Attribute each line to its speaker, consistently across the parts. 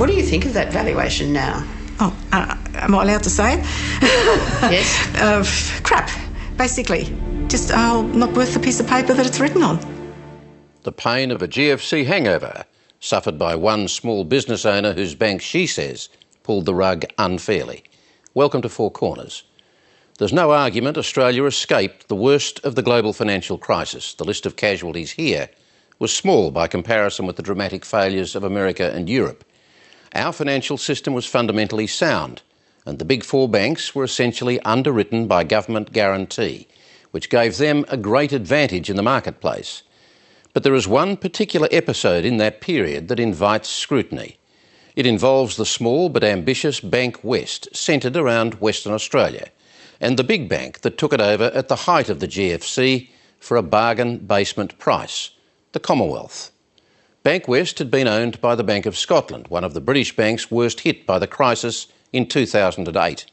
Speaker 1: What do you think of that valuation now?
Speaker 2: Oh, am I allowed to say it?
Speaker 1: Yes.
Speaker 2: Crap, basically. Just not worth the piece of paper that it's written on.
Speaker 3: The pain of a GFC hangover, suffered by one small business owner whose bank, she says, pulled the rug unfairly. Welcome to Four Corners. There's no argument Australia escaped the worst of the global financial crisis. The list of casualties here was small by comparison with the dramatic failures of America and Europe. Our financial system was fundamentally sound, and the big four banks were essentially underwritten by government guarantee, which gave them a great advantage in the marketplace. But there is one particular episode in that period that invites scrutiny. It involves the small but ambitious Bankwest, centred around Western Australia, and the big bank that took it over at the height of the GFC for a bargain basement price, the Commonwealth. Bankwest had been owned by the Bank of Scotland, one of the British banks worst hit by the crisis in 2008.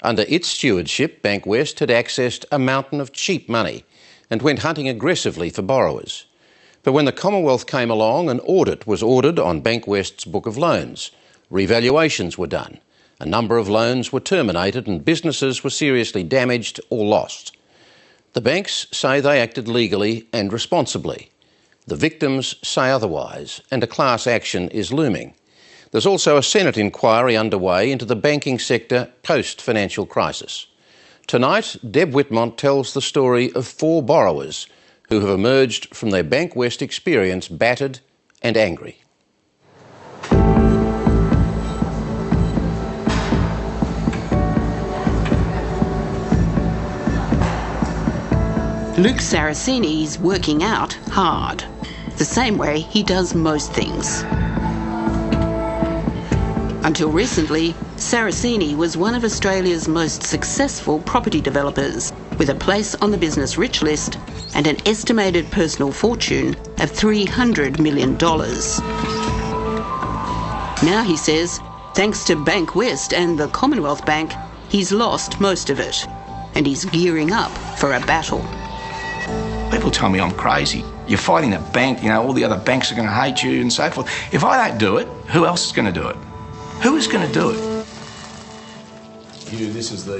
Speaker 3: Under its stewardship, Bankwest had accessed a mountain of cheap money and went hunting aggressively for borrowers. But when the Commonwealth came along, an audit was ordered on Bankwest's book of loans. Revaluations were done. A number of loans were terminated and businesses were seriously damaged or lost. The banks say they acted legally and responsibly. The victims say otherwise, and a class action is looming. There's also a Senate inquiry underway into the banking sector post-financial crisis. Tonight, Deb Whitmont tells the story of four borrowers who have emerged from their Bankwest experience battered and angry.
Speaker 4: Luke Saraceni's working out hard, the same way he does most things. Until recently, Saraceni was one of Australia's most successful property developers, with a place on the business rich list and an estimated personal fortune of $300 million. Now, he says, thanks to Bankwest and the Commonwealth Bank, he's lost most of it, and he's gearing up for a battle.
Speaker 5: People tell me I'm crazy. You're fighting a bank, all the other banks are going to hate you and so forth. If I don't do it, who else is going to do it? Who is going to do it?
Speaker 6: This is the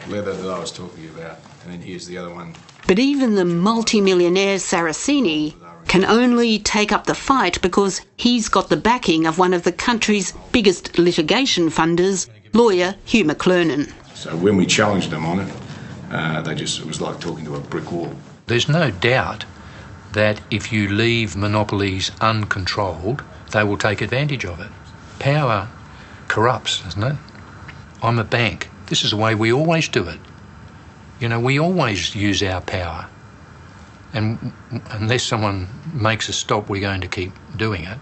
Speaker 6: leather that I was talking about, and then here's the other one.
Speaker 4: But even the multi-millionaire Saraceni can only take up the fight because he's got the backing of one of the country's biggest litigation funders, lawyer Hugh McLernan.
Speaker 6: So when we challenged them on it, it was like talking to a brick wall.
Speaker 7: There's no doubt that if you leave monopolies uncontrolled, they will take advantage of it. Power corrupts, doesn't it? I'm a bank. This is the way we always do it. We always use our power. And unless someone makes us stop, we're going to keep doing it,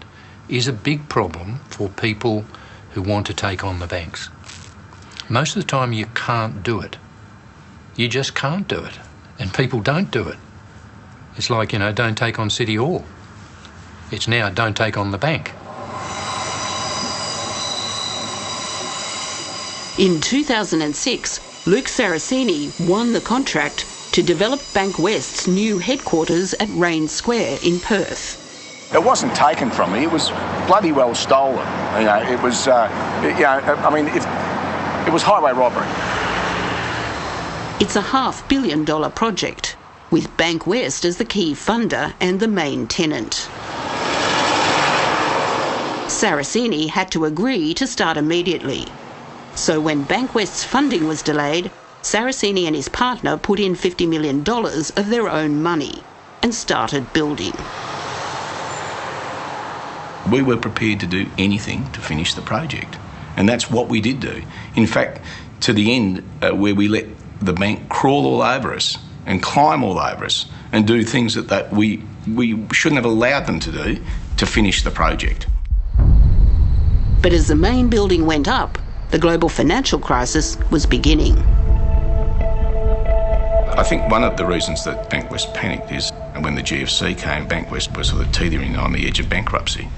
Speaker 7: is a big problem for people who want to take on the banks. Most of the time you can't do it. You just can't do it. And people don't do it. It's like, don't take on City Hall. It's now don't take on the bank.
Speaker 4: In 2006, Luke Saraceni won the contract to develop Bankwest's new headquarters at Rains Square in Perth.
Speaker 5: It wasn't taken from me. It was bloody well stolen. It was, it was highway robbery.
Speaker 4: It's a $500 million project, with Bankwest as the key funder and the main tenant. Saraceni had to agree to start immediately. So when Bankwest's funding was delayed, Saraceni and his partner put in $50 million of their own money and started building.
Speaker 5: We were prepared to do anything to finish the project, and that's what we did do. In fact, to the end where we let the bank crawl all over us and climb all over us and do things that we shouldn't have allowed them to do to finish the project.
Speaker 4: But as the main building went up, the global financial crisis was beginning.
Speaker 5: I think one of the reasons that Bankwest panicked is when the GFC came, Bankwest was sort of teetering on the edge of bankruptcy.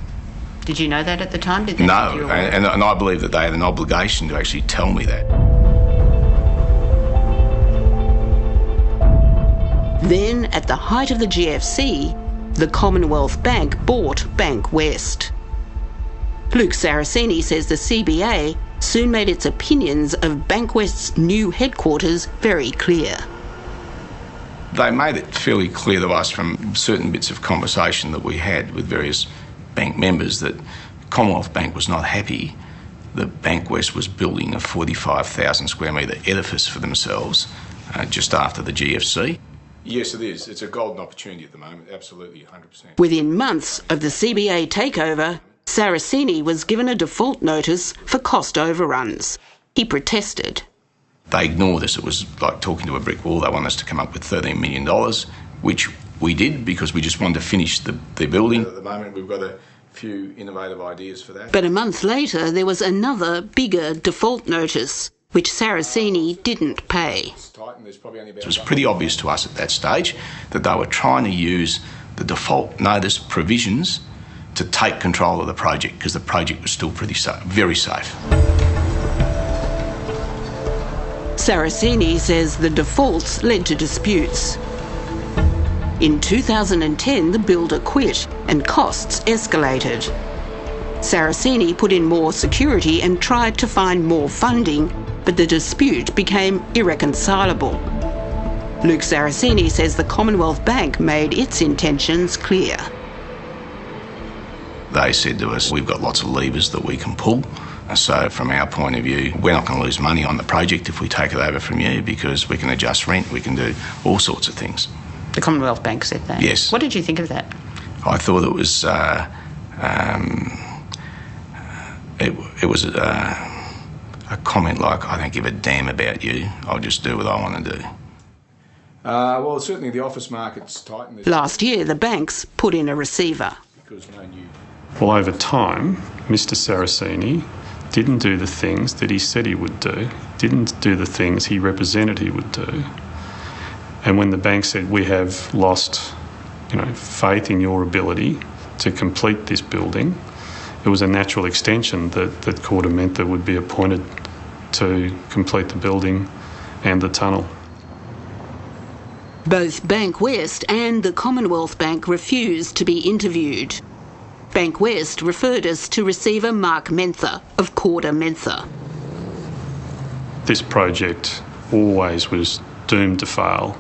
Speaker 1: Did you know that at the time? Did they
Speaker 5: No, and I believe that they had an obligation to actually tell me that.
Speaker 4: Then, at the height of the GFC, the Commonwealth Bank bought Bankwest. Luke Saraceni says the CBA soon made its opinions of Bankwest's new headquarters very clear.
Speaker 5: They made it fairly clear to us from certain bits of conversation that we had with various bank members that Commonwealth Bank was not happy that Bankwest was building a 45,000 square metre edifice for themselves just after the GFC.
Speaker 6: Yes, it is. It's a golden opportunity at the moment, absolutely, 100%.
Speaker 4: Within months of the CBA takeover, Saraceni was given a default notice for cost overruns. He protested.
Speaker 5: They ignored us. It was like talking to a brick wall. They wanted us to come up with $13 million, which we did because we just wanted to finish the building.
Speaker 6: At the moment, we've got a few innovative ideas for that.
Speaker 4: But a month later, there was another, bigger default notice, which Saraceni didn't pay.
Speaker 5: It was pretty obvious to us at that stage that they were trying to use the default notice provisions to take control of the project because the project was still pretty safe, very safe.
Speaker 4: Saraceni says the defaults led to disputes. In 2010, the builder quit and costs escalated. Saraceni put in more security and tried to find more funding, but the dispute became irreconcilable. Luke Saraceni says the Commonwealth Bank made its intentions clear.
Speaker 5: They said to us, we've got lots of levers that we can pull. So from our point of view, we're not going to lose money on the project if we take it over from you because we can adjust rent, we can do all sorts of things.
Speaker 1: The Commonwealth Bank said that?
Speaker 5: Yes.
Speaker 1: What did you think of that?
Speaker 5: I thought it was it was a comment like, I don't give a damn about you, I'll just do what I want to do.
Speaker 6: Well, certainly the office market's tightened.
Speaker 4: Last year, the banks put in a receiver.
Speaker 8: Well, over time, Mr. Saraceni didn't do the things that he said he would do, didn't do the things he represented he would do. And when the bank said, we have lost, faith in your ability to complete this building, it was a natural extension that Corda meant that would be appointed to complete the building and the tunnel.
Speaker 4: Both Bankwest and the Commonwealth Bank refused to be interviewed. Bankwest referred us to receiver Mark Menther of Corda Menther.
Speaker 8: This project always was doomed to fail,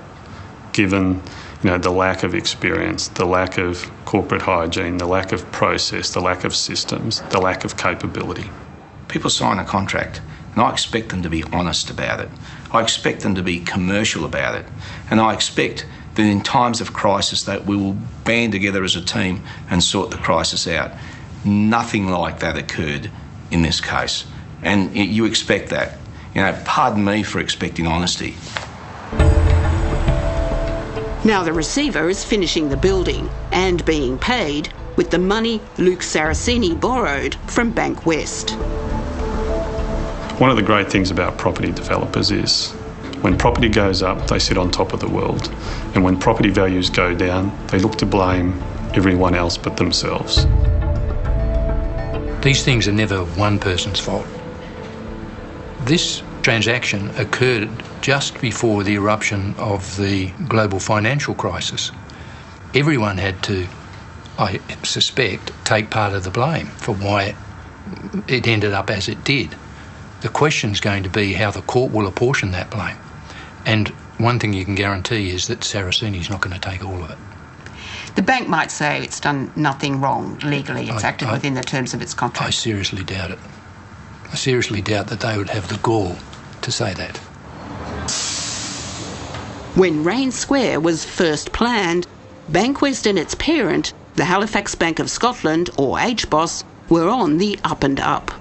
Speaker 8: given the lack of experience, the lack of corporate hygiene, the lack of process, the lack of systems, the lack of capability.
Speaker 5: People sign a contract and I expect them to be honest about it. I expect them to be commercial about it. And I expect that in times of crisis that we will band together as a team and sort the crisis out. Nothing like that occurred in this case. And you expect that. Pardon me for expecting honesty.
Speaker 4: Now the receiver is finishing the building and being paid with the money Luke Saraceni borrowed from Bankwest.
Speaker 8: One of the great things about property developers is when property goes up, they sit on top of the world. And when property values go down, they look to blame everyone else but themselves.
Speaker 7: These things are never one person's fault. This transaction occurred just before the eruption of the global financial crisis. Everyone had to, I suspect, take part of the blame for why it ended up as it did. The question's going to be how the court will apportion that blame. And one thing you can guarantee is that Saraceni's not going to take all of it.
Speaker 1: The bank might say it's done nothing wrong legally. It's acted within the terms of its contract.
Speaker 7: I seriously doubt it. I seriously doubt that they would have the gall to say that.
Speaker 4: When Rain Square was first planned, Bankwest and its parent, the Halifax Bank of Scotland, or HBOS, were on the up and up.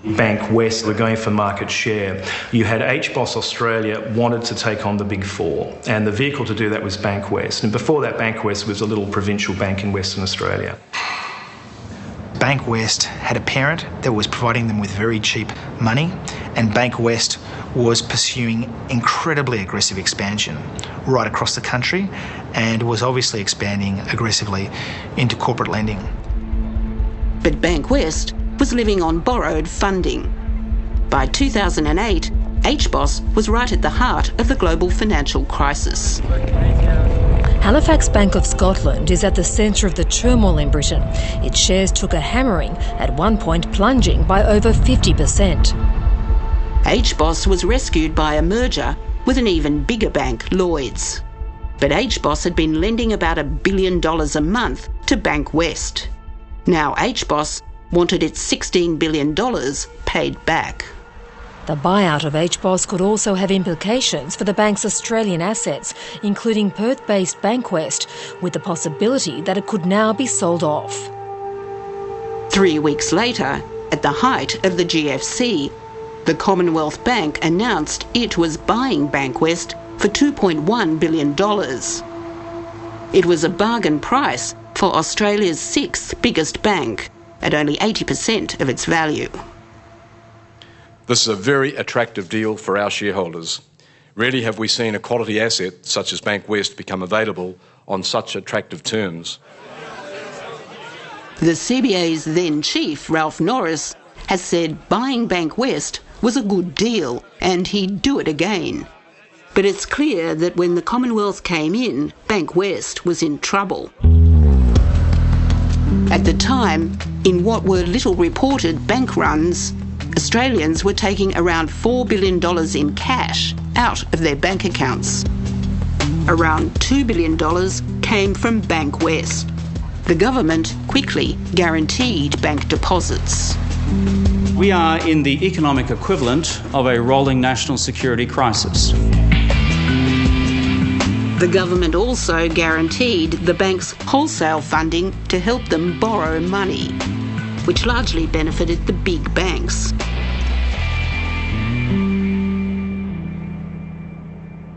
Speaker 9: Bankwest were going for market share. You had HBOS Australia wanted to take on the big four, and the vehicle to do that was Bankwest. And before that, Bankwest was a little provincial bank in Western Australia.
Speaker 10: Bankwest had a parent that was providing them with very cheap money, and Bankwest was pursuing incredibly aggressive expansion right across the country and was obviously expanding aggressively into corporate lending.
Speaker 4: But Bankwest was living on borrowed funding. By 2008, HBOS was right at the heart of the global financial crisis.
Speaker 11: Halifax Bank of Scotland is at the centre of the turmoil in Britain. Its shares took a hammering, at one point plunging by over 50%.
Speaker 4: HBOS was rescued by a merger with an even bigger bank, Lloyds. But HBOS had been lending about $1 billion a month to Bankwest. Now HBOS wanted its $16 billion paid back.
Speaker 11: The buyout of HBOS could also have implications for the bank's Australian assets, including Perth-based Bankwest, with the possibility that it could now be sold off.
Speaker 4: 3 weeks later, at the height of the GFC, the Commonwealth Bank announced it was buying Bankwest for $2.1 billion. It was a bargain price for Australia's sixth biggest bank, at only 80% of its value.
Speaker 6: This is a very attractive deal for our shareholders. Rarely have we seen a quality asset such as Bankwest become available on such attractive terms.
Speaker 4: The CBA's then chief, Ralph Norris, has said buying Bankwest was a good deal and he'd do it again. But it's clear that when the Commonwealth came in, Bankwest was in trouble. At the time, in what were little reported bank runs, Australians were taking around $4 billion in cash out of their bank accounts. Around $2 billion came from Bankwest. The government quickly guaranteed bank deposits.
Speaker 12: We are in the economic equivalent of a rolling national security crisis.
Speaker 4: The government also guaranteed the bank's wholesale funding to help them borrow money, which largely benefited the big banks.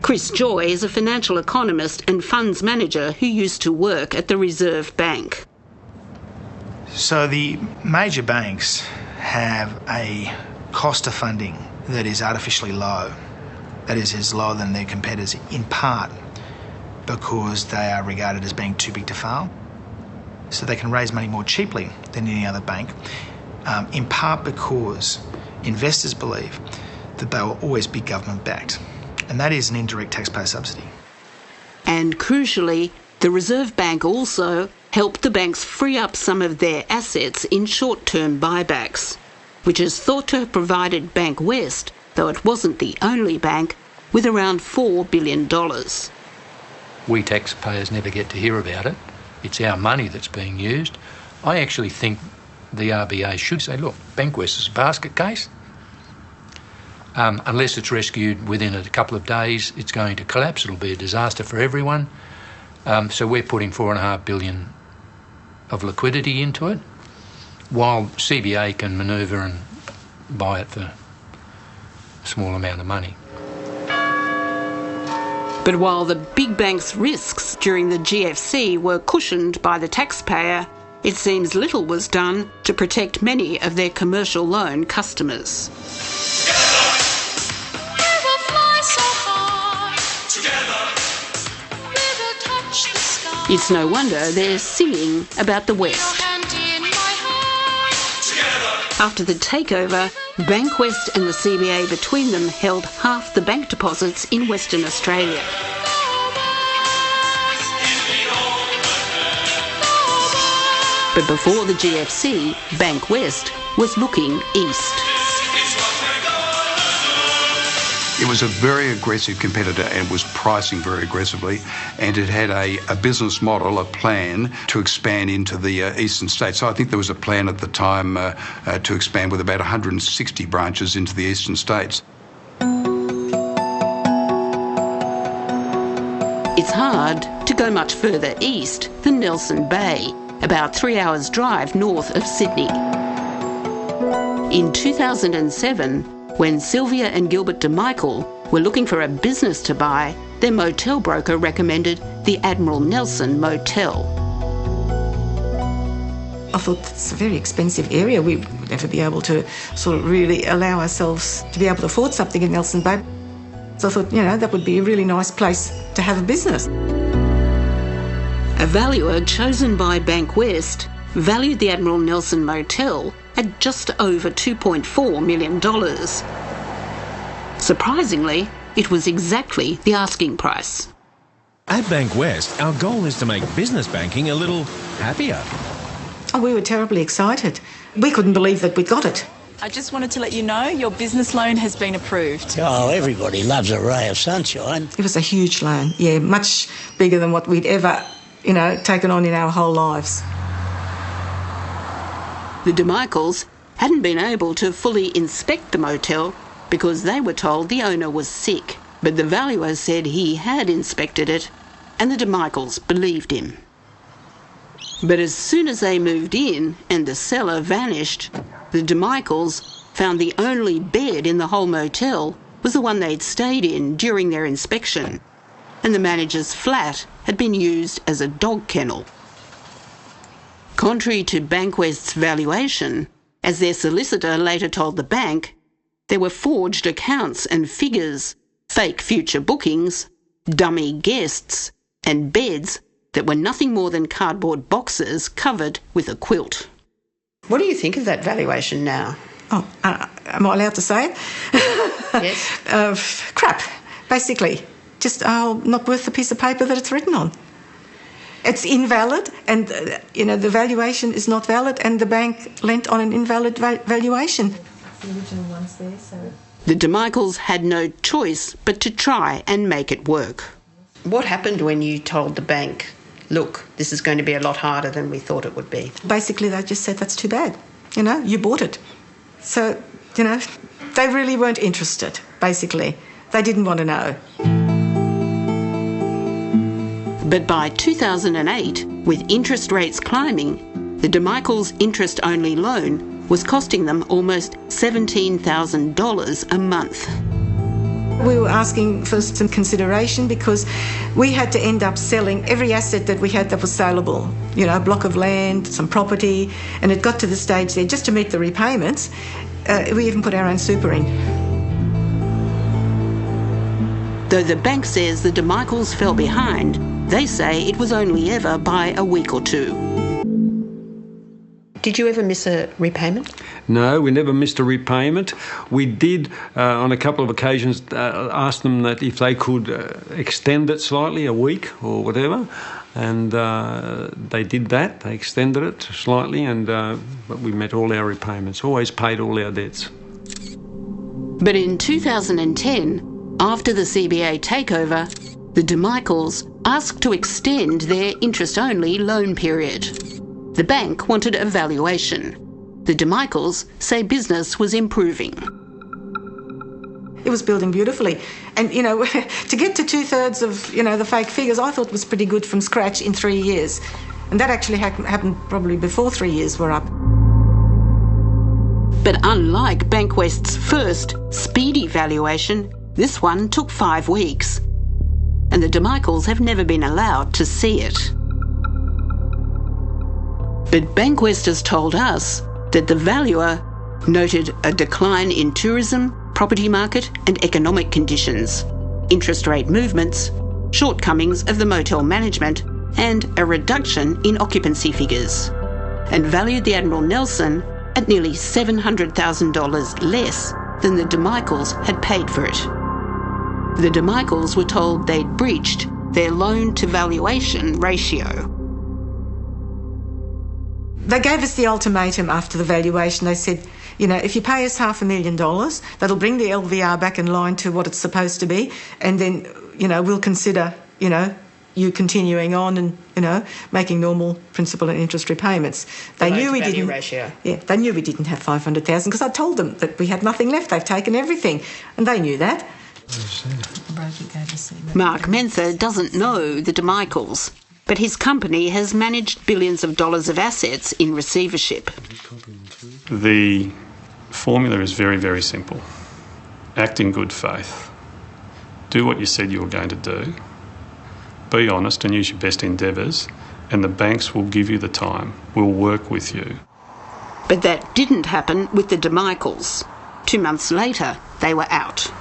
Speaker 4: Chris Joy is a financial economist and funds manager who used to work at the Reserve Bank.
Speaker 10: So the major banks have a cost of funding that is artificially low, that is lower than their competitors, in part because they are regarded as being too big to fail. So they can raise money more cheaply than any other bank, in part because investors believe that they will always be government-backed, and that is an indirect taxpayer subsidy.
Speaker 4: And crucially, the Reserve Bank also helped the banks free up some of their assets in short-term buybacks, which is thought to have provided Bankwest, though it wasn't the only bank, with around $4 billion.
Speaker 7: We taxpayers never get to hear about it. It's our money that's being used. I actually think the RBA should say, look, Bankwest is a basket case. Unless it's rescued within a couple of days, it's going to collapse. It'll be a disaster for everyone. So we're putting $4.5 billion of liquidity into it, while CBA can manoeuvre and buy it for a small amount of money.
Speaker 4: But while the big banks' risks during the GFC were cushioned by the taxpayer, it seems little was done to protect many of their commercial loan customers. It's no wonder they're singing about the West. After the takeover, Bankwest and the CBA between them held half the bank deposits in Western Australia. But before the GFC, Bankwest was looking east.
Speaker 13: It was a very aggressive competitor and was pricing very aggressively, and it had a business model, a plan to expand into the eastern states. So I think there was a plan at the time to expand with about 160 branches into the eastern states.
Speaker 4: It's hard to go much further east than Nelson Bay, about 3 hours' drive north of Sydney. In 2007, when Sylvia and Gilbert DeMichael were looking for a business to buy, their motel broker recommended the Admiral Nelson Motel.
Speaker 2: I thought it's a very expensive area. We would never be able to sort of really allow ourselves to be able to afford something in Nelson Bay. So I thought, that would be a really nice place to have a business.
Speaker 4: A valuer chosen by Bankwest valued the Admiral Nelson Motel at just over $2.4 million. Surprisingly, it was exactly the asking price.
Speaker 14: At Bankwest, our goal is to make business banking a little happier.
Speaker 2: Oh, we were terribly excited. We couldn't believe that we got it.
Speaker 15: I just wanted to let you know your business loan has been approved.
Speaker 16: Oh, everybody loves a ray of sunshine.
Speaker 2: It was a huge loan, yeah, much bigger than what we'd ever, taken on in our whole lives.
Speaker 4: The de Michaels hadn't been able to fully inspect the motel because they were told the owner was sick, but the valuer said he had inspected it, and the de Michaels believed him. But as soon as they moved in and the seller vanished, the de Michaels found the only bed in the whole motel was the one they'd stayed in during their inspection, and the manager's flat had been used as a dog kennel. Contrary to Bankwest's valuation, as their solicitor later told the bank, there were forged accounts and figures, fake future bookings, dummy guests, and beds that were nothing more than cardboard boxes covered with a quilt.
Speaker 1: What do you think of that valuation now?
Speaker 2: Oh, am I allowed to say it?
Speaker 1: Yes.
Speaker 2: Crap, basically. Just not worth the piece of paper that it's written on. It's invalid, and the valuation is not valid, and the bank lent on an invalid valuation. The original one's there, so.
Speaker 4: The de Michaels had no choice but to try and make it work.
Speaker 1: What happened when you told the bank, look, this is going to be a lot harder than we thought it would be?
Speaker 2: Basically, they just said, that's too bad. You bought it. So, they really weren't interested, basically. They didn't want to know.
Speaker 4: But by 2008, with interest rates climbing, the de Michaels' interest-only loan was costing them almost $17,000 a month.
Speaker 2: We were asking for some consideration because we had to end up selling every asset that we had that was saleable. A block of land, some property, and it got to the stage there, just to meet the repayments, we even put our own super in.
Speaker 4: Though the bank says the de Michaels fell behind, they say it was only ever by a week or two.
Speaker 1: Did you ever miss a repayment?
Speaker 17: No, we never missed a repayment. We did, on a couple of occasions, ask them that if they could extend it slightly, a week or whatever, and they did that. They extended it slightly, but we met all our repayments, always paid all our debts.
Speaker 4: But in 2010, after the CBA takeover, the de Michaels asked to extend their interest-only loan period. The bank wanted a valuation. The de Michaels say business was improving.
Speaker 2: It was building beautifully. And, to get to 2/3 of, the fake figures, I thought was pretty good from scratch in 3 years. And that actually happened probably before 3 years were up.
Speaker 4: But unlike Bankwest's first speedy valuation, this one took 5 weeks. And the de Michaels have never been allowed to see it. But Bankwest has told us that the valuer noted a decline in tourism, property market and economic conditions, interest rate movements, shortcomings of the motel management and a reduction in occupancy figures, and valued the Admiral Nelson at nearly $700,000 less than the de Michaels had paid for it. The de Michaels were told they'd breached their loan-to-valuation ratio.
Speaker 2: They gave us the ultimatum after the valuation. They said, if you pay us $500,000, that'll bring the LVR back in line to what it's supposed to be, and then, we'll consider, you continuing on and, making normal principal and interest repayments. They knew we didn't.
Speaker 1: Ratio.
Speaker 2: Yeah, they knew we didn't have $500,000 because I told them that we had nothing left. They've taken everything, and they knew that.
Speaker 4: Mark Menther doesn't know the de Michaels, but his company has managed billions of dollars of assets in receivership.
Speaker 8: The formula is very, very simple. Act in good faith. Do what you said you were going to do. Be honest and use your best endeavours, and the banks will give you the time. We'll work with you.
Speaker 4: But that didn't happen with the de Michaels. 2 months later, they were out.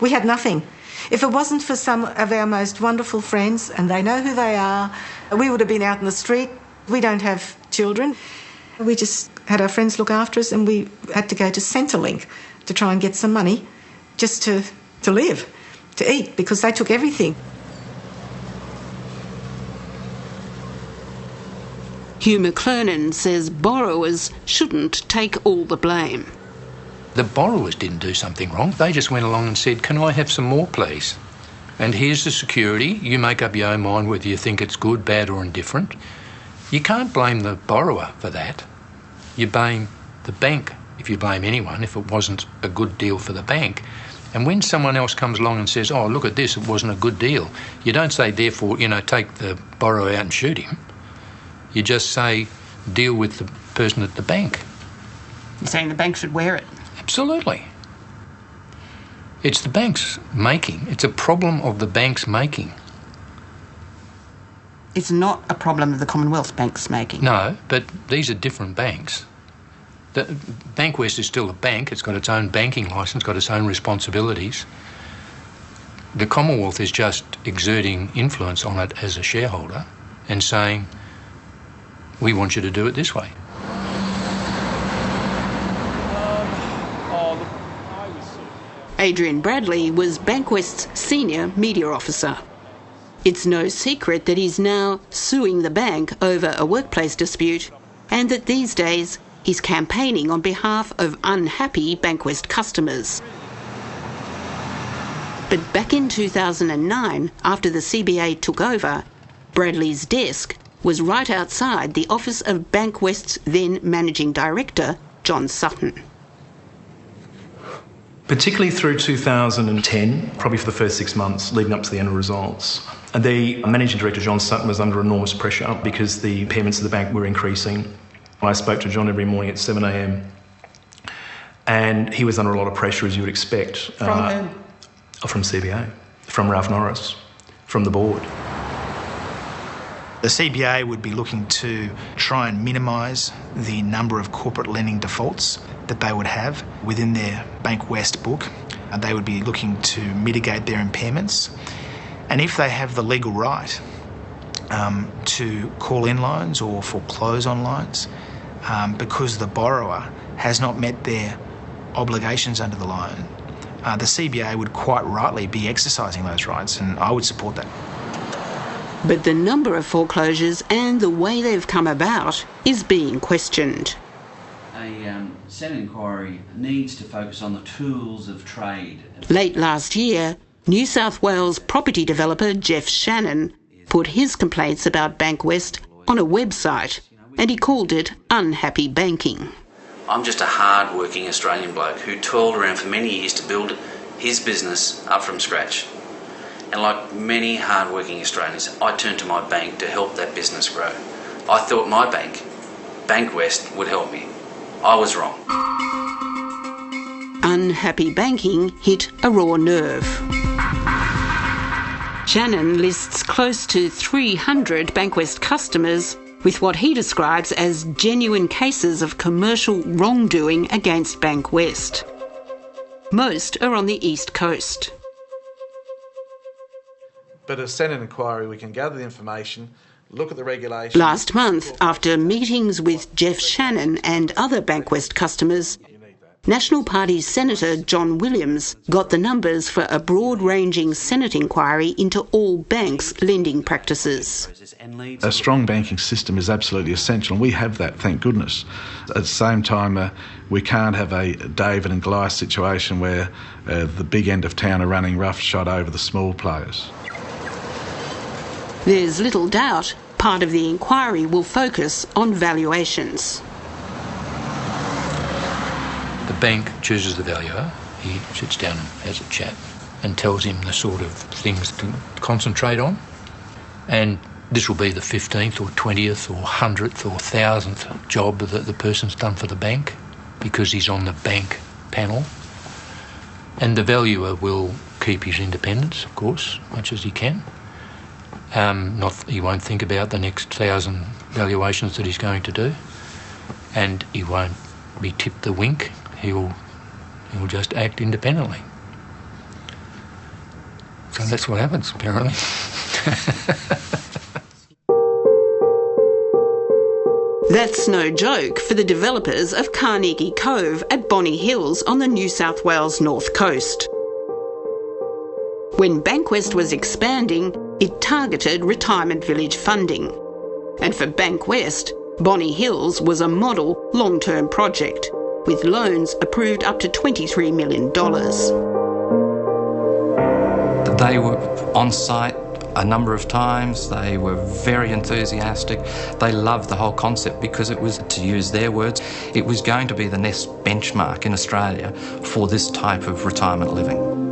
Speaker 2: We had nothing. If it wasn't for some of our most wonderful friends, and they know who they are, we would have been out in the street. We don't have children. We just had our friends look after us, and we had to go to Centrelink to try and get some money just to live. to eat because they took everything.
Speaker 4: Hugh McClernand says borrowers shouldn't take all the blame.
Speaker 7: The borrowers didn't do something wrong. They just went along and said, can I have some more, please? And here's the security. You make up your own mind whether you think it's good, bad or indifferent. You can't blame the borrower for that. You blame the bank, if you blame anyone, if it wasn't a good deal for the bank. And when someone else comes along and says, oh, look at this, it wasn't a good deal, you don't say, therefore, take the borrower out and shoot him. You just say, deal with the person at the bank.
Speaker 1: You're saying the bank should wear it?
Speaker 7: Absolutely. It's the bank's making. It's a problem of the bank's making.
Speaker 1: It's not a problem of the Commonwealth Bank's making.
Speaker 7: No, but these are different banks. Bankwest is still a bank. It's got its own banking licence, got its own responsibilities. The Commonwealth is just exerting influence on it as a shareholder and saying, we want you to do it this way.
Speaker 4: Adrian Bradley was Bankwest's senior media officer. It's no secret that he's now suing the bank over a workplace dispute and that these days he's campaigning on behalf of unhappy Bankwest customers. But back in 2009, after the CBA took over, Bradley's desk was right outside the office of Bankwest's then Managing Director, John Sutton.
Speaker 9: Particularly through 2010, probably for the first 6 months leading up to the annual results, the Managing Director, John Sutton, was under enormous pressure because the impairments of the bank were increasing. I spoke to John every morning at 7 a.m. and he was under a lot of pressure, as you would expect.
Speaker 1: From whom?
Speaker 9: From CBA, from Ralph Norris, from the board.
Speaker 10: The CBA would be looking to try and minimise the number of corporate lending defaults that they would have within their Bankwest book. And they would be looking to mitigate their impairments. And if they have the legal right to call in loans or foreclose on loans because the borrower has not met their obligations under the loan, the CBA would quite rightly be exercising those rights, and I would support that.
Speaker 4: But the number of foreclosures and the way they've come about is being questioned.
Speaker 18: A Senate inquiry needs to focus on the tools of trade.
Speaker 4: Late last year, New South Wales property developer Jeff Shannon put his complaints about Bankwest on a website, and he called it unhappy banking.
Speaker 18: I'm just a hard-working Australian bloke who toiled around for many years to build his business up from scratch. And like many hard-working Australians, I turned to my bank to help that business grow. I thought my bank, Bankwest, would help me. I was wrong.
Speaker 4: Unhappy banking hit a raw nerve. Shannon lists close to 300 Bankwest customers with what he describes as genuine cases of commercial wrongdoing against Bankwest. Most are on the East Coast.
Speaker 19: But as Senate inquiry, we can gather the information, look at the regulations.
Speaker 4: Last month, after meetings with Jeff Shannon and other Bankwest customers, National Party Senator John Williams got the numbers for a broad-ranging Senate inquiry into all banks' lending practices.
Speaker 20: A strong banking system is absolutely essential, and we have that, thank goodness. At the same time, we can't have a David and Goliath situation where the big end of town are running roughshod over the small players.
Speaker 4: There's little doubt part of the inquiry will focus on valuations.
Speaker 7: The bank chooses the valuer. He sits down and has a chat and tells him the sort of things to concentrate on. And this will be the 15th or 20th or 100th or 1000th job that the person's done for the bank because he's on the bank panel. And the valuer will keep his independence, of course, much as he can. He won't think about the next 1,000 valuations that he's going to do, and he won't be tipped the wink. He'll just act independently. So that's what happens, apparently.
Speaker 4: That's no joke for the developers of Carnegie Cove at Bonny Hills on the New South Wales North Coast. When Bankwest was expanding, it targeted retirement village funding. And for Bankwest, Bonny Hills was a model long-term project, with loans approved up to $23 million.
Speaker 21: They were on site a number of times. They were very enthusiastic. They loved the whole concept because it was, to use their words, it was going to be the next benchmark in Australia for this type of retirement living.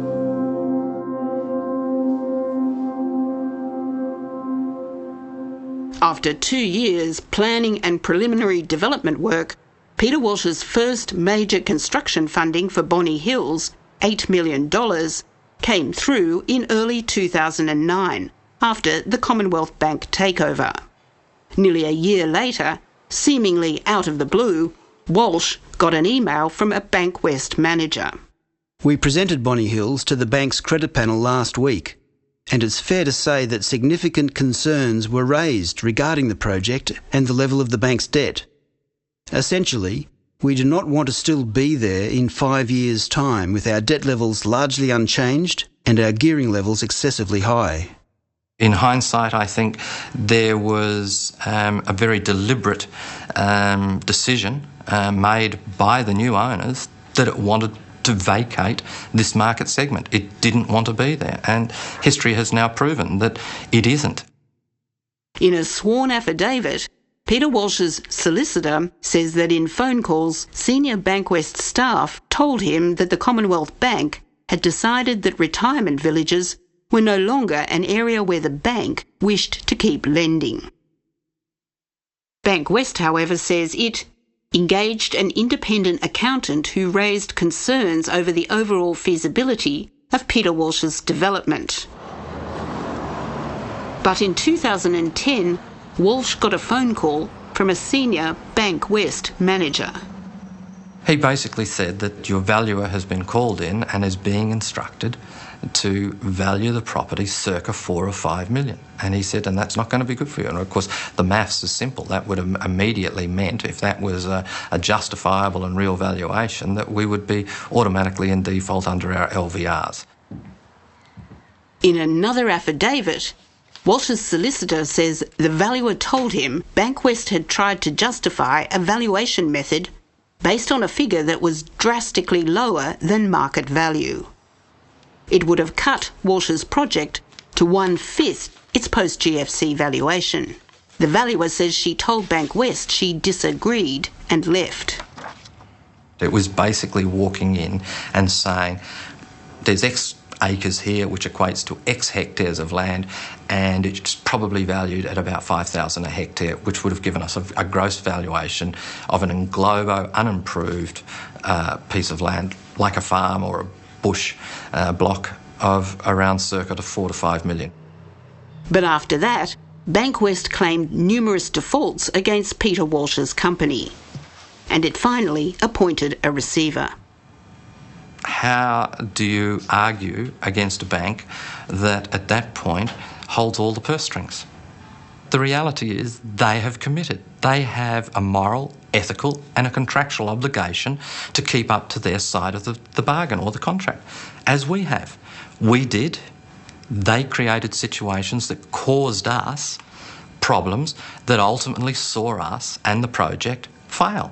Speaker 4: After 2 years planning and preliminary development work, Peter Walsh's first major construction funding for Bonny Hills, $8 million, came through in early 2009 after the Commonwealth Bank takeover. Nearly a year later, seemingly out of the blue, Walsh got an email from a Bankwest manager.
Speaker 22: We presented Bonny Hills to the bank's credit panel last week, and it's fair to say that significant concerns were raised regarding the project and the level of the bank's debt. Essentially, we do not want to still be there in 5 years' time with our debt levels largely unchanged and our gearing levels excessively high.
Speaker 21: In hindsight, I think there was a very deliberate decision made by the new owners that it wanted to vacate this market segment. It didn't want to be there, and history has now proven that it isn't.
Speaker 4: In a sworn affidavit, Peter Walsh's solicitor says that in phone calls, senior Bankwest staff told him that the Commonwealth Bank had decided that retirement villages were no longer an area where the bank wished to keep lending. Bankwest, however, says it engaged an independent accountant who raised concerns over the overall feasibility of Peter Walsh's development. But in 2010, Walsh got a phone call from a senior Bankwest manager.
Speaker 21: He basically said that your valuer has been called in and is being instructed to value the property circa 4 or 5 million. And he said, and that's not going to be good for you. And of course, the maths is simple. That would have immediately meant, if that was a justifiable and real valuation, that we would be automatically in default under our LVRs.
Speaker 4: In another affidavit, Walsh's solicitor says the valuer told him Bankwest had tried to justify a valuation method based on a figure that was drastically lower than market value. It would have cut Walsh's project to 1/5 its post-GFC valuation. The valuer says she told Bankwest she disagreed and left.
Speaker 21: It was basically walking in and saying, there's X acres here, which equates to X hectares of land, and it's probably valued at about $5,000 a hectare, which would have given us a gross valuation of an englobo, unimproved piece of land, like a farm or a bush block, of around circa $4 to $5 million.
Speaker 4: But after that, Bankwest claimed numerous defaults against Peter Walsh's company, and it finally appointed a receiver.
Speaker 21: How do you argue against a bank that at that point holds all the purse strings? The reality is they have committed. They have a moral, ethical and a contractual obligation to keep up to their side of the bargain or the contract, as we have. We did. They created situations that caused us problems that ultimately saw us and the project fail.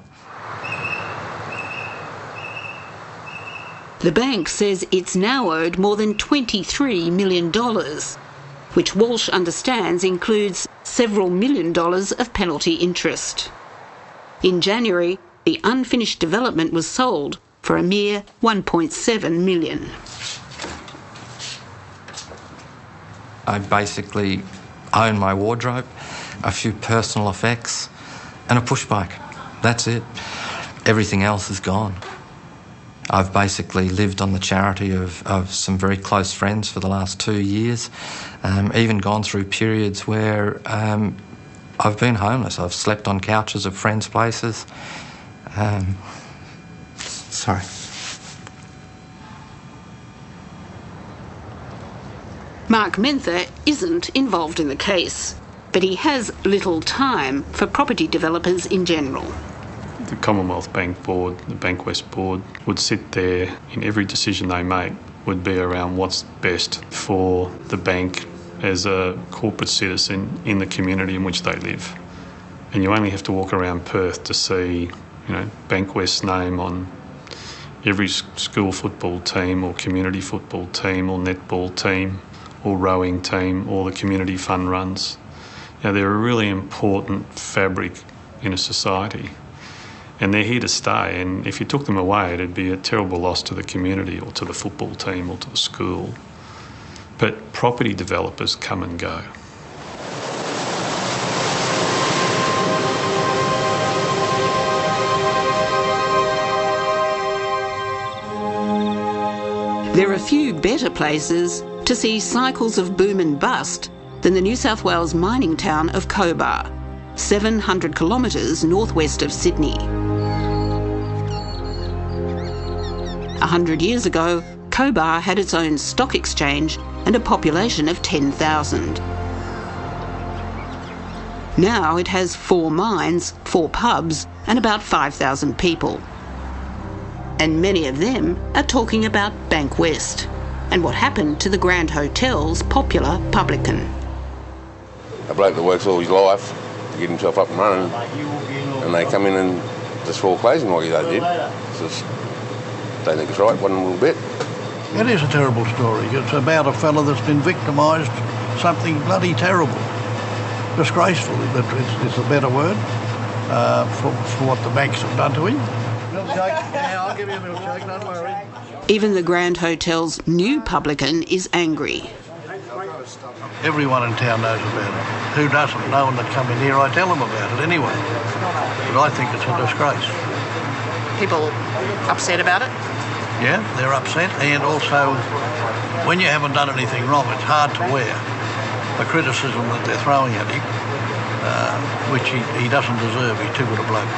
Speaker 4: The bank says it's now owed more than $23 million, which Walsh understands includes several $1 million of penalty interest. In January, the unfinished development was sold for a mere $1.7 million.
Speaker 21: I basically own my wardrobe, a few personal effects, and a push bike. That's it. Everything else is gone. I've basically lived on the charity of some very close friends for the last 2 years, even gone through periods where I've been homeless. I've slept on couches of friends' places. Sorry.
Speaker 4: Mark Menther isn't involved in the case, but he has little time for property developers in general.
Speaker 8: The Commonwealth Bank Board, the Bankwest Board, would sit there in every decision they make would be around what's best for the bank as a corporate citizen in the community in which they live. And you only have to walk around Perth to see, Bankwest's name on every school football team or community football team or netball team or rowing team or the community fund runs. They're a really important fabric in a society, and they're here to stay, and if you took them away, it'd be a terrible loss to the community or to the football team or to the school. But property developers come and go.
Speaker 4: There are few better places to see cycles of boom and bust than the New South Wales mining town of Cobar, 700 kilometres northwest of Sydney. 100 years ago, Cobar had its own stock exchange and a population of 10,000. Now it has 4 mines, 4 pubs and about 5,000 people. And many of them are talking about Bankwest and what happened to the Grand Hotel's popular publican.
Speaker 3: A bloke that works all his life to get himself up and running, and they come in and just foreclose him like they did. Just don't think it's right one little bit.
Speaker 5: It is a terrible story. It's about a fella that's been victimised, something bloody terrible. Disgraceful, it's a better word, for what the banks have done to him. Milkshake, yeah, I'll give you a milkshake, don't worry.
Speaker 4: Even the Grand Hotel's new publican is angry.
Speaker 5: Everyone in town knows about it. Who doesn't? No one that come in here, I tell them about it anyway. But I think it's a disgrace.
Speaker 23: People upset about it?
Speaker 5: Yeah, they're upset, and also when you haven't done anything wrong, it's hard to wear the criticism that they're throwing at him, which he doesn't deserve. He's too good a bloke.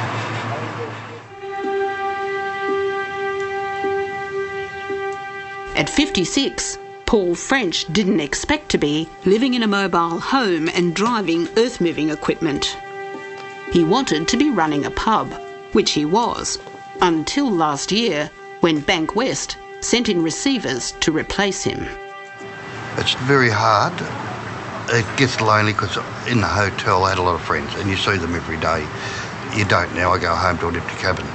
Speaker 4: At 56, Paul French didn't expect to be living in a mobile home and driving earth-moving equipment. He wanted to be running a pub, which he was, until last year when Bankwest sent in receivers to replace him.
Speaker 24: It's very hard. It gets lonely because in the hotel I had a lot of friends and you see them every day. You don't now. I go home to an empty cabin.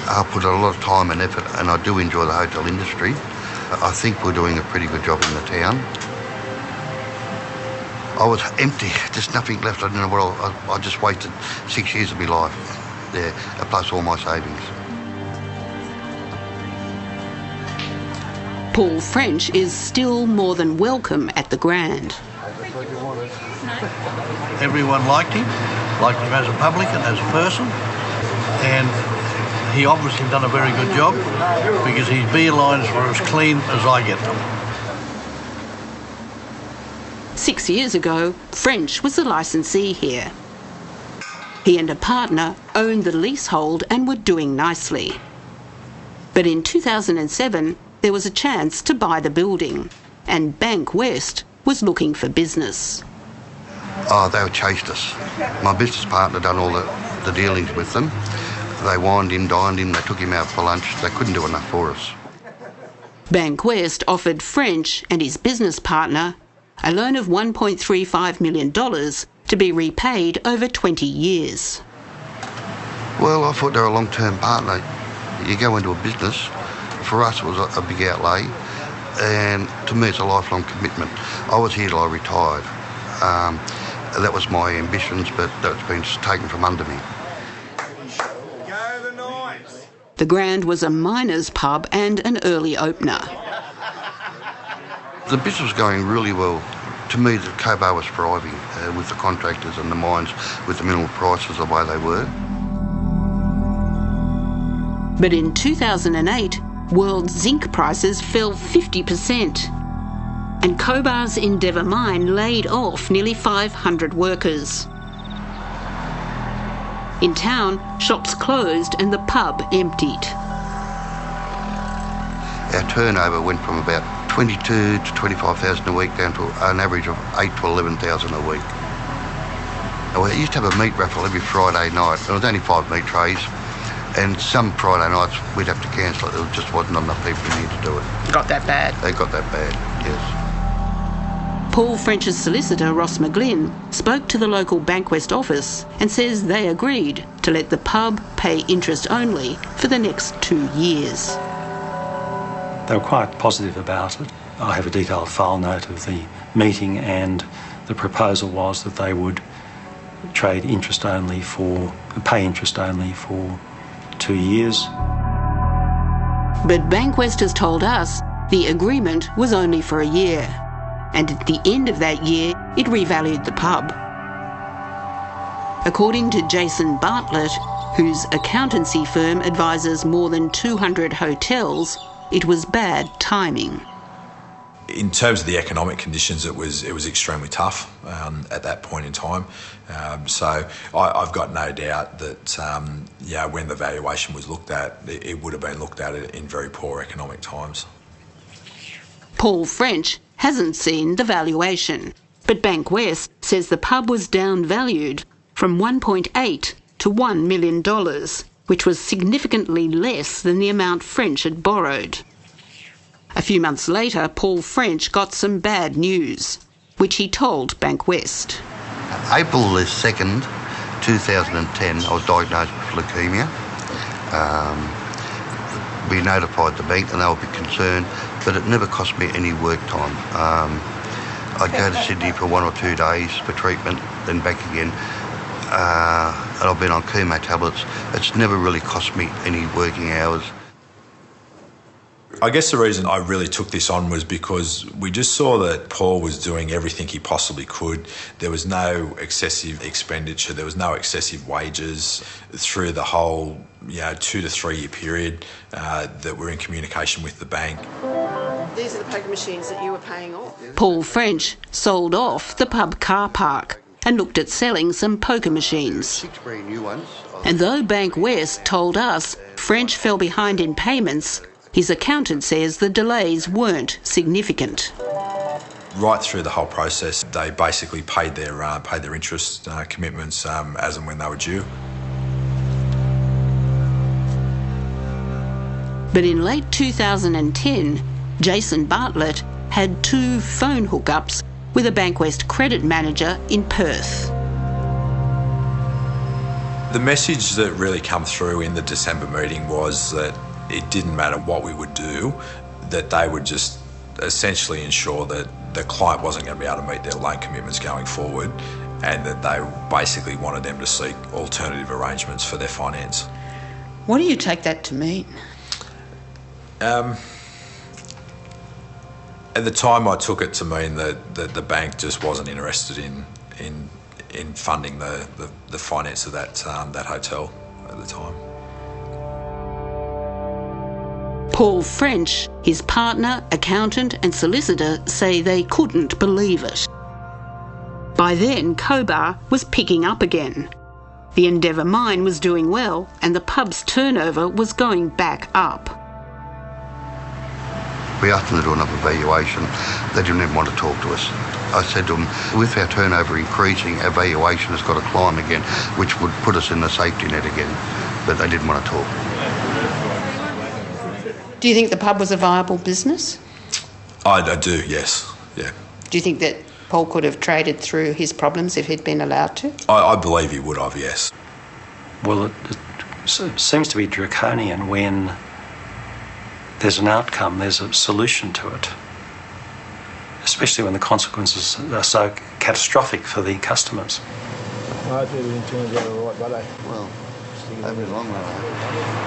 Speaker 24: I put a lot of time and effort and I do enjoy the hotel industry. I think we're doing a pretty good job in the town. I was empty, just nothing left. I don't know what I just wasted 6 years of my life there, plus all my savings.
Speaker 4: Paul French is still more than welcome at the Grand.
Speaker 5: Everyone liked him as a publican, as a person, and he obviously done a very good job because his beer lines were as clean as I get them.
Speaker 4: 6 years ago, French was the licensee here. He and a partner owned the leasehold and were doing nicely. But in 2007, there was a chance to buy the building, and Bankwest was looking for business.
Speaker 24: Oh, they chased us. My business partner done all the dealings with them. They wined him, dined him, they took him out for lunch. They couldn't do enough for us.
Speaker 4: Bankwest offered French and his business partner a loan of $1.35 million to be repaid over 20 years.
Speaker 24: Well, I thought they were a long-term partner. You go into a business, for us it was a big outlay, and to me it's a lifelong commitment. I was here till I retired. That was my ambitions, but that's been taken from under me.
Speaker 4: The Grand was a miners' pub and an early opener.
Speaker 24: The business was going really well. To me, the Cobar was thriving with the contractors and the mines, with the mineral prices the way they were.
Speaker 4: But in 2008, world zinc prices fell 50%. And Cobar's Endeavour mine laid off nearly 500 workers. In town, shops closed and the pub emptied.
Speaker 24: Our turnover went from about 22 to 25,000 a week down to an average of 8 to 11,000 a week. We used to have a meat raffle every Friday night. There was only 5 meat trays, And some Friday nights we'd have to cancel it. There just wasn't enough people in here to do it.
Speaker 1: Got that bad?
Speaker 24: They got that bad, yes.
Speaker 4: Paul French's solicitor, Ross McGlynn, spoke to the local Bankwest office and says they agreed to let the pub pay interest only for the next 2 years.
Speaker 6: They were quite positive about it. I have a detailed file note of the meeting, and the proposal was that they would pay interest only for 2 years.
Speaker 4: But Bankwest has told us the agreement was only for a year, and at the end of that year it revalued the pub. According to Jason Bartlett, whose accountancy firm advises more than 200 hotels, it was bad timing.
Speaker 11: In terms of the economic conditions, it was extremely tough at that point in time. So I've got no doubt that when the valuation was looked at, it would have been looked at in very poor economic times.
Speaker 4: Paul French hasn't seen the valuation, but Bankwest says the pub was downvalued from $1.8 to $1 million, which was significantly less than the amount French had borrowed. A few months later, Paul French got some bad news, which he told Bankwest.
Speaker 24: April the 2nd, 2010, I was diagnosed with leukaemia. We notified the bank and they were a bit concerned, but it never cost me any work time. I'd go to Sydney for 1 or 2 days for treatment, then back again. And I've been on chemo tablets. It's never really cost me any working hours.
Speaker 11: I guess the reason I really took this on was because we just saw that Paul was doing everything he possibly could. There was no excessive expenditure, there was no excessive wages through the whole 2 to 3 year period that we're in communication with the bank.
Speaker 23: These are the poker machines that you were paying off.
Speaker 4: Paul French sold off the pub car park and looked at selling some poker machines.
Speaker 24: 6 brand new ones.
Speaker 4: And though Bankwest told us French fell behind in payments, his accountant says the delays weren't significant.
Speaker 11: Right through the whole process, they basically paid their interest commitments as and when they were due.
Speaker 4: But in late 2010, Jason Bartlett had 2 phone hookups with a Bankwest credit manager in Perth.
Speaker 11: The message that really came through in the December meeting was that it didn't matter what we would do, that they would just essentially ensure that the client wasn't going to be able to meet their loan commitments going forward, and that they basically wanted them to seek alternative arrangements for their finance.
Speaker 1: What do you take that to mean?
Speaker 11: At the time I took it to mean that the bank just wasn't interested in funding the finance of that hotel at the time.
Speaker 4: Paul French, his partner, accountant and solicitor say they couldn't believe it. By then, Cobar was picking up again. The Endeavour mine was doing well and the pub's turnover was going back up.
Speaker 24: We asked them to do another valuation. They didn't even want to talk to us. I said to them, with our turnover increasing, our valuation has got to climb again, which would put us in the safety net again. But they didn't want to talk.
Speaker 1: Do you think the pub was a viable business?
Speaker 11: I do, yes. Yeah.
Speaker 1: Do you think that Paul could have traded through his problems if he'd been allowed to?
Speaker 11: I believe he would have, yes.
Speaker 6: Well, it seems to be draconian when there's an outcome, there's a solution to it, especially when the consequences are so catastrophic for the customers.
Speaker 24: Well,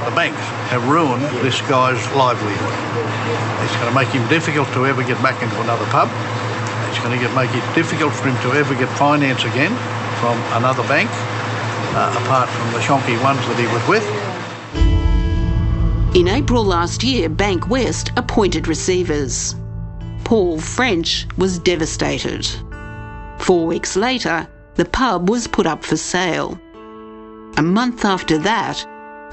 Speaker 5: the banks have ruined this guy's livelihood. It's going to make him difficult to ever get back into another pub. It's going to make it difficult for him to ever get finance again from another bank, apart from the shonky ones that he was with.
Speaker 4: In April last year, Bankwest appointed receivers. Paul French was devastated. 4 weeks later, the pub was put up for sale. A month after that,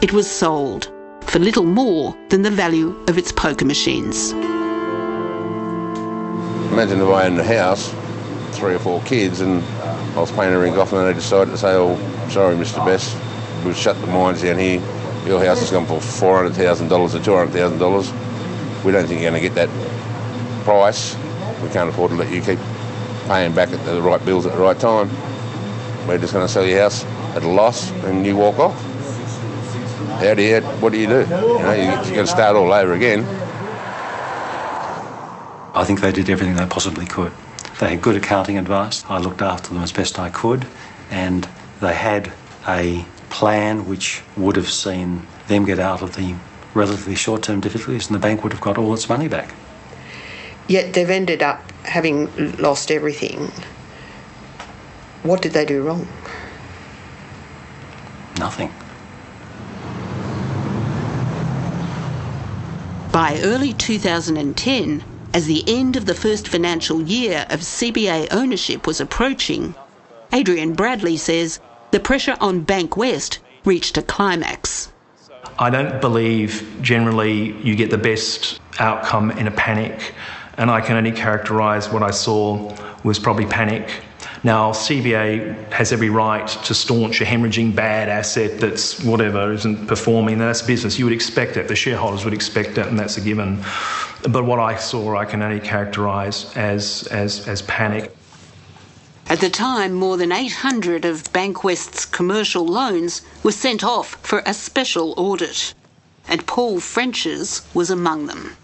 Speaker 4: it was sold for little more than the value of its poker machines.
Speaker 3: Imagine if I owned a house, 3 or 4 kids, and I was paying everything off and then they decided to say, oh, sorry, Mr. Best, we'll shut the mines down here, your house has gone for $400,000 or $200,000. We don't think you're going to get that price. We can't afford to let you keep paying back at the right bills at the right time. We're just going to sell your house at a loss and you walk off. What do you do? You know, you've got to start all over again.
Speaker 6: I think they did everything they possibly could. They had good accounting advice. I looked after them as best I could, and they had a plan which would have seen them get out of the relatively short-term difficulties, and the bank would have got all its money back.
Speaker 23: Yet they've ended up having lost everything. What did they do wrong?
Speaker 6: Nothing.
Speaker 4: By early 2010, as the end of the first financial year of CBA ownership was approaching, Adrian Bradley says the pressure on Bankwest reached a climax.
Speaker 9: I don't believe generally you get the best outcome in a panic, and I can only characterise what I saw was probably panic. Now, CBA has every right to staunch a hemorrhaging bad asset that's whatever, isn't performing. That's business. You would expect it. The shareholders would expect it, and that's a given. But what I saw, I can only characterise as panic.
Speaker 4: At the time, more than 800 of Bankwest's commercial loans were sent off for a special audit, and Paul French's was among them.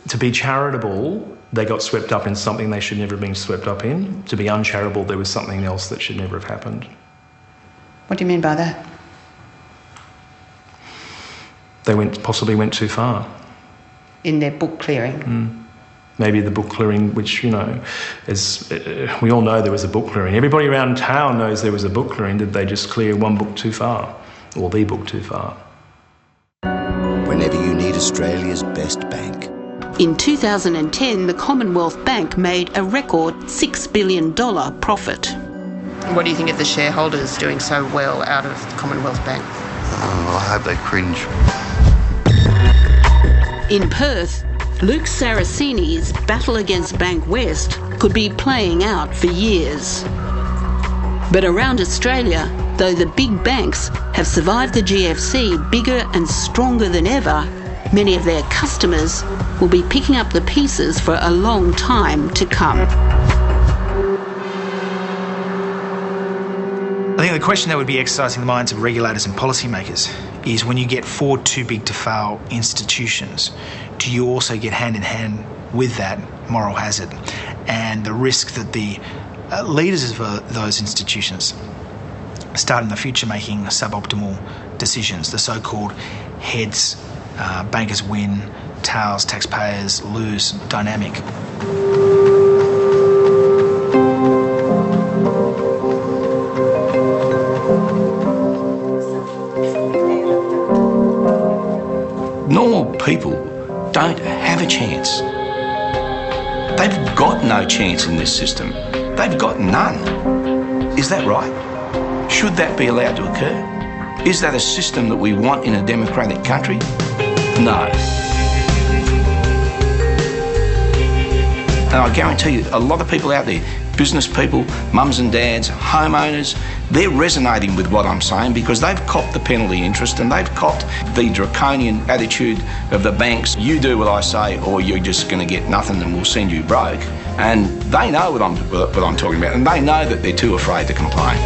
Speaker 9: To be charitable, they got swept up in something they should never have been swept up in. To be uncharitable, there was something else that should never have happened.
Speaker 1: What do you mean by that?
Speaker 9: They possibly went too far.
Speaker 1: In their book clearing?
Speaker 9: Maybe the book clearing, which, you know, is, we all know there was a book clearing. Everybody around town knows there was a book clearing. Did they just clear one book too far, or the book too far?
Speaker 12: Whenever you need Australia's best bank.
Speaker 4: In 2010, the Commonwealth Bank made a record $6 billion profit.
Speaker 1: What do you think of the shareholders doing so well out of the Commonwealth Bank?
Speaker 24: I hope they cringe.
Speaker 4: In Perth, Luke Saraceni's battle against Bankwest could be playing out for years. But around Australia, though the big banks have survived the GFC bigger and stronger than ever, many of their customers will be picking up the pieces for a long time to come.
Speaker 10: I think the question that would be exercising the minds of regulators and policymakers is, when you get 4 too big to fail institutions, do you also get hand in hand with that moral hazard and the risk that the leaders of those institutions start in the future making suboptimal decisions, the so-called heads, bankers win, tails, taxpayers lose dynamic.
Speaker 13: Normal people don't have a chance. They've got no chance in this system. They've got none. Is that right? Should that be allowed to occur? Is that a system that we want in a democratic country? No. And I guarantee you, a lot of people out there, business people, mums and dads, homeowners, they're resonating with what I'm saying because they've copped the penalty interest and they've copped the draconian attitude of the banks. You do what I say or you're just going to get nothing and we'll send you broke. And they know what I'm talking about, and they know that they're too afraid to complain.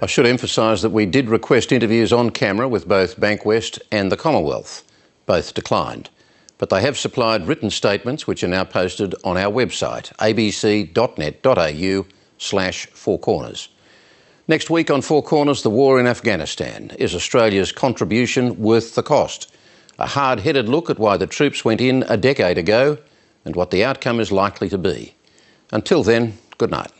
Speaker 14: I should emphasise that we did request interviews on camera with both Bankwest and the Commonwealth. Both declined. But they have supplied written statements which are now posted on our website, abc.net.au/Four Corners. Next week on Four Corners, the war in Afghanistan. Is Australia's contribution worth the cost? A hard-headed look at why the troops went in a decade ago and what the outcome is likely to be. Until then, good night.